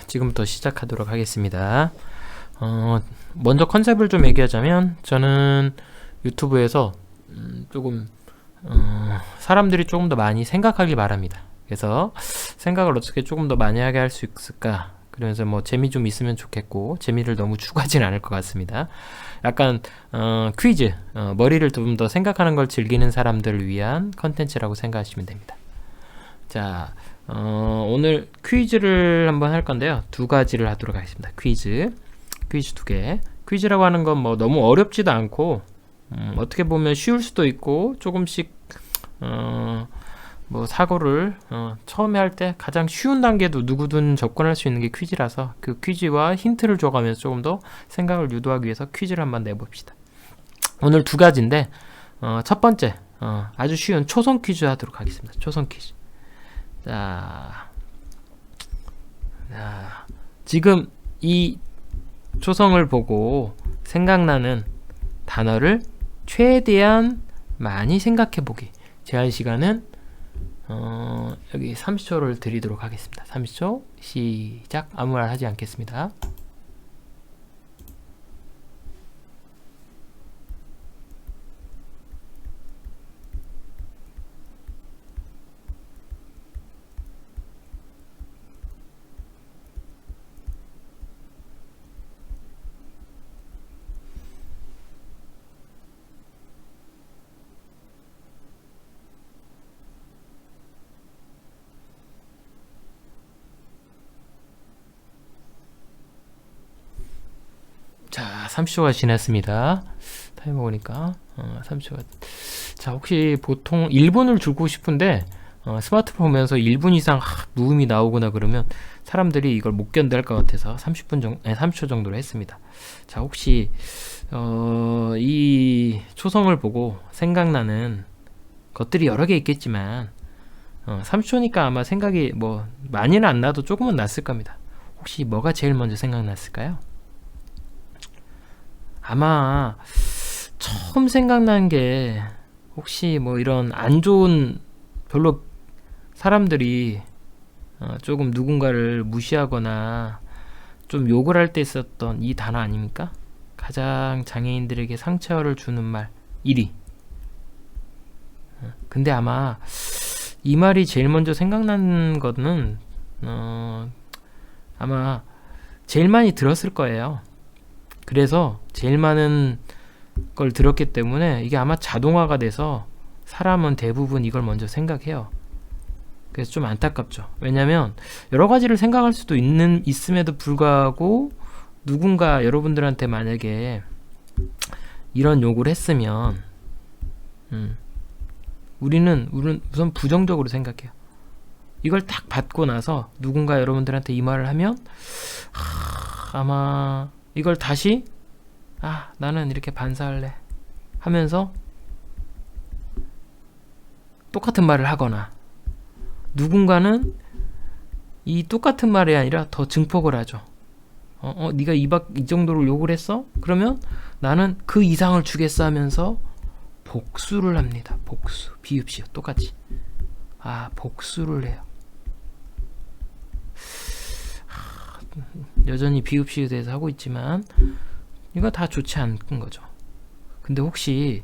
지금부터 시작하도록 하겠습니다. 먼저 컨셉을 좀 얘기하자면, 저는 유튜브에서 조금 사람들이 조금 더 많이 생각하길 바랍니다. 그래서 생각을 어떻게 조금 더 많이 하게 할 수 있을까, 그러면서 뭐 재미 좀 있으면 좋겠고, 재미를 너무 추구하진 않을 것 같습니다. 약간 퀴즈, 머리를 좀 더 생각하는 걸 즐기는 사람들을 위한 컨텐츠라고 생각하시면 됩니다. 자, 오늘 퀴즈를 한번 할 건데요. 두 가지를 하도록 하겠습니다. 퀴즈 두 개. 퀴즈라고 하는 건 뭐 너무 어렵지도 않고, 어떻게 보면 쉬울 수도 있고, 조금씩 뭐 사고를 처음에 할 때 가장 쉬운 단계도 누구든 접근할 수 있는 게 퀴즈라서, 그 퀴즈와 힌트를 줘가면서 조금 더 생각을 유도하기 위해서 퀴즈를 한번 내봅시다. 오늘 두 가지인데, 첫 번째 아주 쉬운 초성 퀴즈 하도록 하겠습니다. 초성 퀴즈. 자, 지금 이 초성을 보고 생각나는 단어를 최대한 많이 생각해보기. 제한 시간은 여기 30초를 드리도록 하겠습니다. 30초 시작. 아무 말 하지 않겠습니다. 자, 30초가 지났습니다. 타이머 보니까 30초가. 자, 혹시 보통 1분을 주고 싶은데 스마트폰 보면서 1분 이상 무음이 나오거나 그러면 사람들이 이걸 못 견딜 것 같아서 30초 정도로 했습니다. 자, 혹시 이 초성을 보고 생각나는 것들이 여러 개 있겠지만 30초니까 아마 생각이 뭐 많이는 안 나도 조금은 났을 겁니다. 혹시 뭐가 제일 먼저 생각났을까요? 아마 처음 생각난 게, 혹시 뭐 이런 안 좋은, 별로 사람들이 조금 누군가를 무시하거나 좀 욕을 할 때 썼던 이 단어 아닙니까? 가장 장애인들에게 상처를 주는 말 1위. 근데 아마 이 말이 제일 먼저 생각난 거는 아마 제일 많이 들었을 거예요. 그래서 제일 많은 걸 들었기 때문에 이게 아마 자동화가 돼서 사람은 대부분 이걸 먼저 생각해요. 그래서 좀 안타깝죠. 왜냐면 여러 가지를 생각할 수도 있음에도 불구하고, 누군가 여러분들한테 만약에 이런 욕을 했으면 우리는 우선 부정적으로 생각해요. 이걸 딱 받고 나서 누군가 여러분들한테 이 말을 하면 아마 이걸 다시 나는 이렇게 반사할래 하면서 똑같은 말을 하거나, 누군가는 이 똑같은 말이 아니라 더 증폭을 하죠. 네가 이 정도로 욕을 했어? 그러면 나는 그 이상을 주겠어 하면서 복수를 합니다. 복수, 비읍시오, 똑같이. 복수를 해요. 여전히 비읍시에 대해서 하고 있지만 이거 다 좋지 않은 거죠. 근데 혹시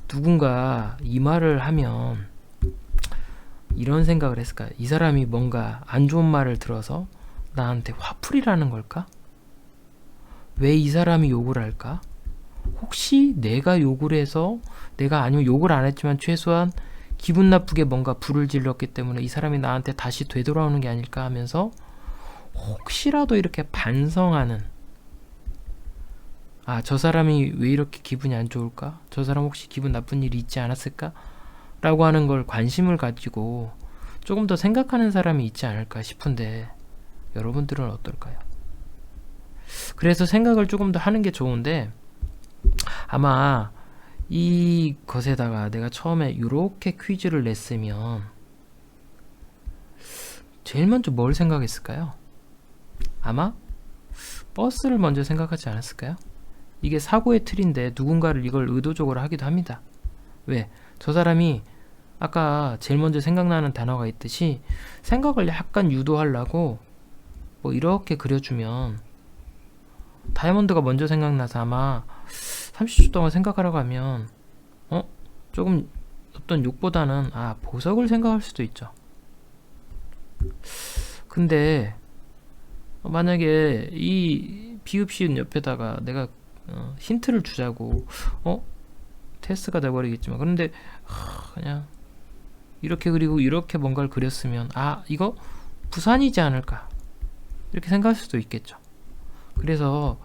누군가 이 말을 하면 이런 생각을 했을까요? 이 사람이 뭔가 안 좋은 말을 들어서 나한테 화풀이라는 걸까? 왜 이 사람이 욕을 할까? 혹시 내가 욕을 해서, 내가 아니면 욕을 안 했지만 최소한 기분 나쁘게 뭔가 불을 질렀기 때문에 이 사람이 나한테 다시 되돌아오는 게 아닐까 하면서 혹시라도 이렇게 반성하는, 저 사람이 왜 이렇게 기분이 안 좋을까? 저 사람 혹시 기분 나쁜 일이 있지 않았을까? 라고 하는 걸 관심을 가지고 조금 더 생각하는 사람이 있지 않을까 싶은데, 여러분들은 어떨까요? 그래서 생각을 조금 더 하는 게 좋은데, 아마 이것에다가 내가 처음에 이렇게 퀴즈를 냈으면 제일 먼저 뭘 생각했을까요? 아마 버스를 먼저 생각하지 않았을까요? 이게 사고의 틀인데 누군가를 이걸 의도적으로 하기도 합니다. 왜? 저 사람이 아까 제일 먼저 생각나는 단어가 있듯이 생각을 약간 유도하려고 뭐 이렇게 그려주면 다이아몬드가 먼저 생각나서 아마 30초 동안 생각하라고 하면 조금 어떤 욕보다는 보석을 생각할 수도 있죠. 근데 만약에 이 비읍시은 옆에다가 내가 힌트를 주자고 테스트가 돼버리겠지만, 그런데 그냥 이렇게 그리고 이렇게 뭔가를 그렸으면 이거 부산이지 않을까 이렇게 생각할 수도 있겠죠. 그래서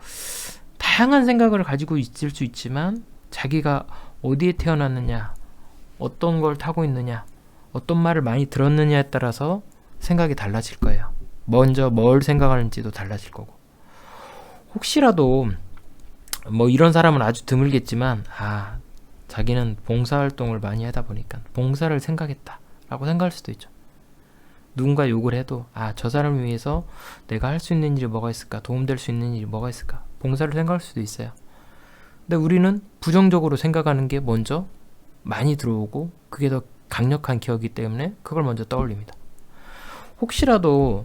다양한 생각을 가지고 있을 수 있지만 자기가 어디에 태어났느냐, 어떤 걸 타고 있느냐, 어떤 말을 많이 들었느냐에 따라서 생각이 달라질 거예요. 먼저 뭘 생각하는지도 달라질 거고. 혹시라도 뭐 이런 사람은 아주 드물겠지만 자기는 봉사활동을 많이 하다 보니까 봉사를 생각했다 라고 생각할 수도 있죠. 누군가 욕을 해도 저 사람을 위해서 내가 할 수 있는 일이 뭐가 있을까, 도움될 수 있는 일이 뭐가 있을까, 봉사를 생각할 수도 있어요. 근데 우리는 부정적으로 생각하는 게 먼저 많이 들어오고 그게 더 강력한 기억이기 때문에 그걸 먼저 떠올립니다. 혹시라도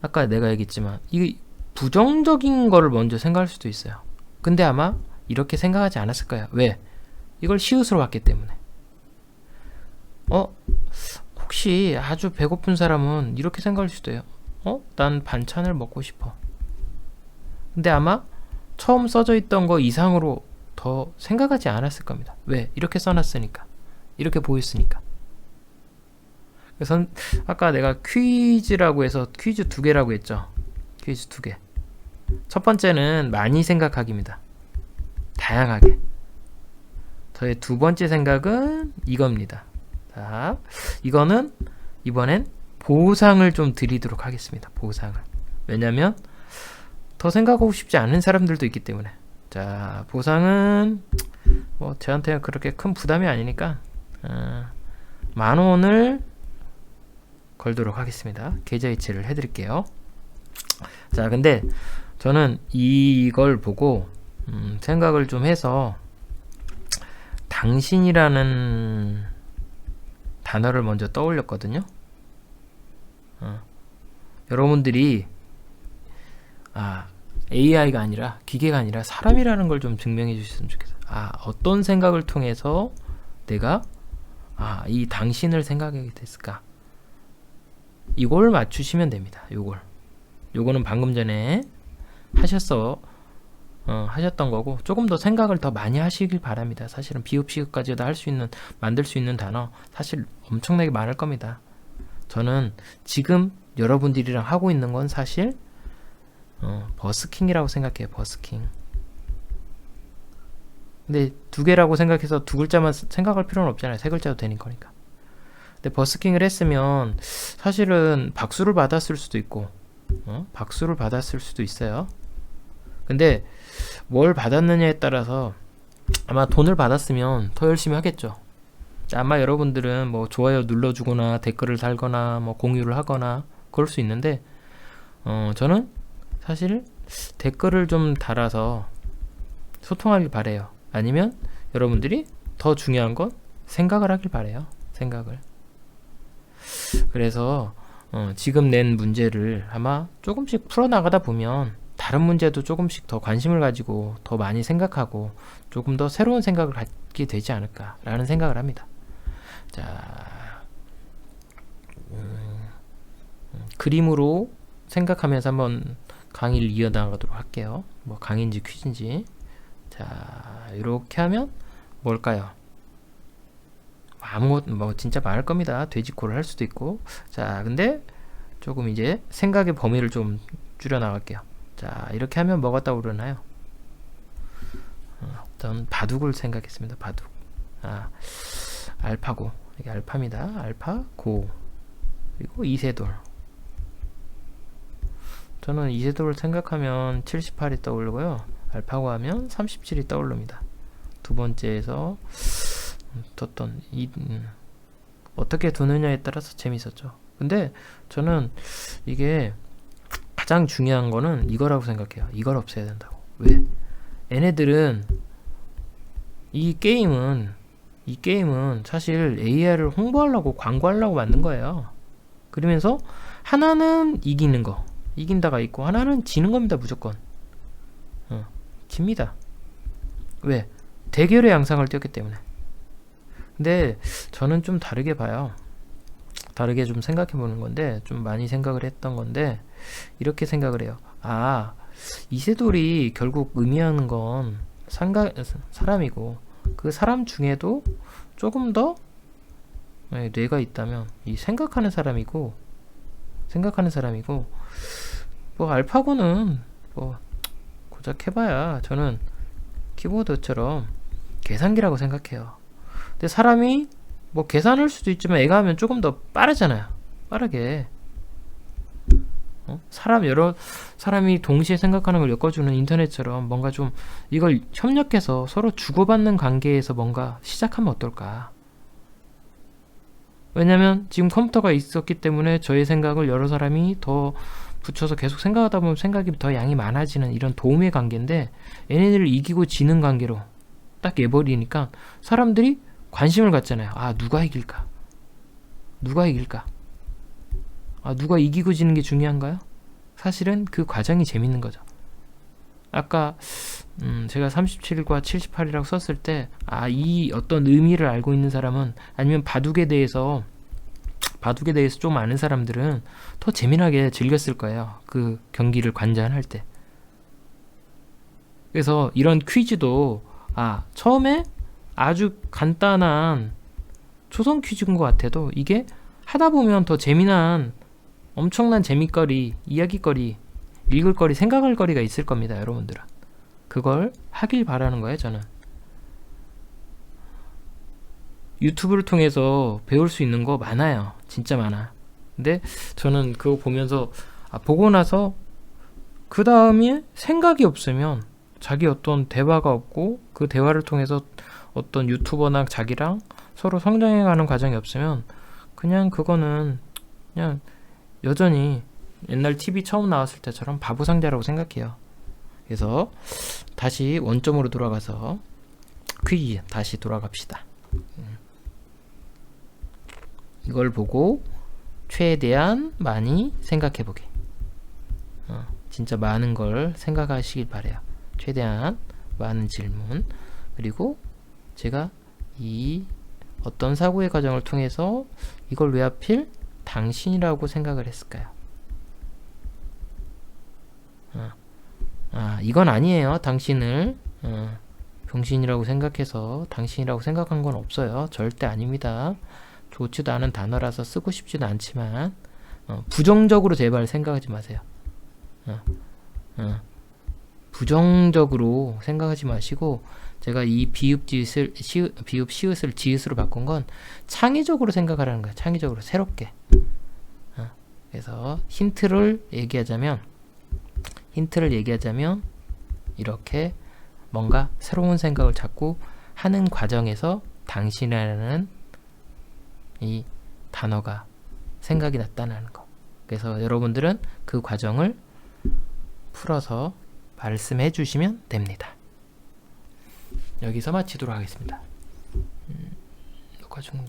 아까 내가 얘기했지만 이 부정적인 거를 먼저 생각할 수도 있어요. 근데 아마 이렇게 생각하지 않았을 거야. 왜? 이걸 시옷으로 봤기 때문에. 혹시 아주 배고픈 사람은 이렇게 생각할 수도 해요. 난 반찬을 먹고 싶어. 근데 아마 처음 써져 있던 거 이상으로 더 생각하지 않았을 겁니다. 왜? 이렇게 써놨으니까. 이렇게 보였으니까. 그래서 아까 내가 퀴즈라고 해서 퀴즈 2개라고 했죠. 퀴즈 2개. 첫 번째는 많이 생각하기입니다. 다양하게. 저의 두 번째 생각은 이겁니다. 자, 이거는 이번엔 보상을 좀 드리도록 하겠습니다. 보상을. 왜냐면 더 생각하고 싶지 않은 사람들도 있기 때문에. 자, 보상은 뭐 저한테는 그렇게 큰 부담이 아니니까 10,000원을 걸도록 하겠습니다. 계좌이체를 해드릴게요. 자, 근데 저는 이걸 보고 생각을 좀 해서 당신이라는 단어를 먼저 떠올렸거든요. 여러분들이 AI가 아니라 기계가 아니라 사람이라는 걸 좀 증명해 주셨으면 좋겠어요. 어떤 생각을 통해서 내가 이 당신을 생각하게 됐을까? 이걸 맞추시면 됩니다. 요거는 방금 전에 하셨던 거고, 조금 더 생각을 더 많이 하시길 바랍니다. 사실은 비읍시읍까지도 만들 수 있는 단어 사실 엄청나게 많을 겁니다. 저는 지금 여러분들이랑 하고 있는 건 사실 버스킹이라고 생각해요. 버스킹. 근데 2개라고 생각해서 2글자만 생각할 필요는 없잖아요. 3글자도 되는 거니까. 근데 버스킹을 했으면 사실은 박수를 받았을 수도 있고 박수를 받았을 수도 있어요. 근데 뭘 받았느냐에 따라서 아마 돈을 받았으면 더 열심히 하겠죠. 아마 여러분들은 뭐 좋아요 눌러주거나 댓글을 달거나 뭐 공유를 하거나 그럴 수 있는데 저는 사실 댓글을 좀 달아서 소통하길 바래요. 아니면 여러분들이 더 중요한 건 생각을 하길 바래요. 생각을. 그래서 지금 낸 문제를 아마 조금씩 풀어나가다 보면 다른 문제도 조금씩 더 관심을 가지고 더 많이 생각하고 조금 더 새로운 생각을 갖게 되지 않을까라는 생각을 합니다. 자, 그림으로 생각하면서 한번 강의를 이어나가도록 할게요. 뭐 강의인지 퀴즈인지. 자, 이렇게 하면 뭘까요? 아무것도 뭐 진짜 많을 겁니다. 돼지코를 할 수도 있고. 자, 근데 조금 이제 생각의 범위를 좀 줄여 나갈게요. 자, 이렇게 하면 뭐가 떠오르나요? 어떤 바둑을 생각했습니다. 바둑. 알파고. 이게 알파입니다. 알파고. 그리고 이세돌. 저는 이세돌을 생각하면 78이 떠오르고요. 알파고 하면 37이 떠오릅니다. 두 번째에서 어떻게 두느냐에 따라서 재밌었죠. 근데 저는 이게 가장 중요한 거는 이거라고 생각해요. 이걸 없애야 된다고. 왜? 얘네들은 이 게임은 사실 AI를 홍보하려고 광고하려고 만든 거예요. 그러면서 하나는 이기는 거, 이긴다가 있고 하나는 지는 겁니다. 무조건 집니다. 왜? 대결의 양상을 띄었기 때문에. 근데 저는 좀 다르게 봐요. 다르게 좀 생각해 보는 건데, 좀 많이 생각을 했던 건데, 이렇게 생각을 해요. 아, 이세돌이 결국 의미하는 건 사람이고, 그 사람 중에도 조금 더 뇌가 있다면 이 생각하는 사람이고, 뭐 알파고는 뭐 고작 해봐야 저는 키보드처럼 계산기라고 생각해요. 근데 사람이 뭐 계산할 수도 있지만 애가 하면 조금 더 빠르잖아요. 빠르게 여러 사람이 동시에 생각하는 걸 엮어주는 인터넷처럼 뭔가 좀 이걸 협력해서 서로 주고받는 관계에서 뭔가 시작하면 어떨까. 왜냐면 지금 컴퓨터가 있었기 때문에 저의 생각을 여러 사람이 더 붙여서 계속 생각하다 보면 생각이 더 양이 많아지는 이런 도움의 관계인데, 얘네들을 이기고 지는 관계로 딱 내버리니까 사람들이 관심을 갖잖아요. 아, 누가 이길까? 아, 누가 이기고 지는 게 중요한가요? 사실은 그 과정이 재밌는 거죠. 아까 제가 37과 78이라고 썼을 때, 이 어떤 의미를 알고 있는 사람은, 아니면 바둑에 대해서 좀 아는 사람들은 더 재미나게 즐겼을 거예요. 그 경기를 관전할 때. 그래서 이런 퀴즈도 처음에 아주 간단한 초성 퀴즈인 것 같아도 이게 하다 보면 더 재미난 엄청난 재미거리, 이야기거리, 읽을거리, 생각할 거리가 있을 겁니다. 여러분들은 그걸 하길 바라는 거예요. 저는 유튜브를 통해서 배울 수 있는 거 많아요. 진짜 많아. 근데 저는 그거 보면서 보고 나서 그 다음에 생각이 없으면, 자기 어떤 대화가 없고 그 대화를 통해서 어떤 유튜버나 자기랑 서로 성장해가는 과정이 없으면 그냥 그거는 그냥 여전히 옛날 TV 처음 나왔을 때처럼 바보 상자라고 생각해요. 그래서 다시 원점으로 돌아가서 퀴즈 다시 돌아갑시다. 이걸 보고 최대한 많이 생각해보게. 진짜 많은 걸 생각하시길 바래요. 최대한 많은 질문. 그리고 제가 이 어떤 사고의 과정을 통해서 이걸 왜 하필 당신이라고 생각을 했을까요? 이건 아니에요. 당신을 병신이라고 생각해서 당신이라고 생각한 건 없어요. 절대 아닙니다. 좋지도 않은 단어라서 쓰고 싶지도 않지만 부정적으로 제발 생각하지 마세요. 부정적으로 생각하지 마시고, 제가 이 비읍 시읒을 지읒으로 바꾼 건 창의적으로 생각하라는 거예요. 창의적으로, 새롭게. 그래서 힌트를 얘기하자면 이렇게 뭔가 새로운 생각을 자꾸 하는 과정에서 당신이라는 이 단어가 생각이 났다는 거. 그래서 여러분들은 그 과정을 풀어서 말씀해 주시면 됩니다. 여기서 마치도록 하겠습니다. 녹화 중단.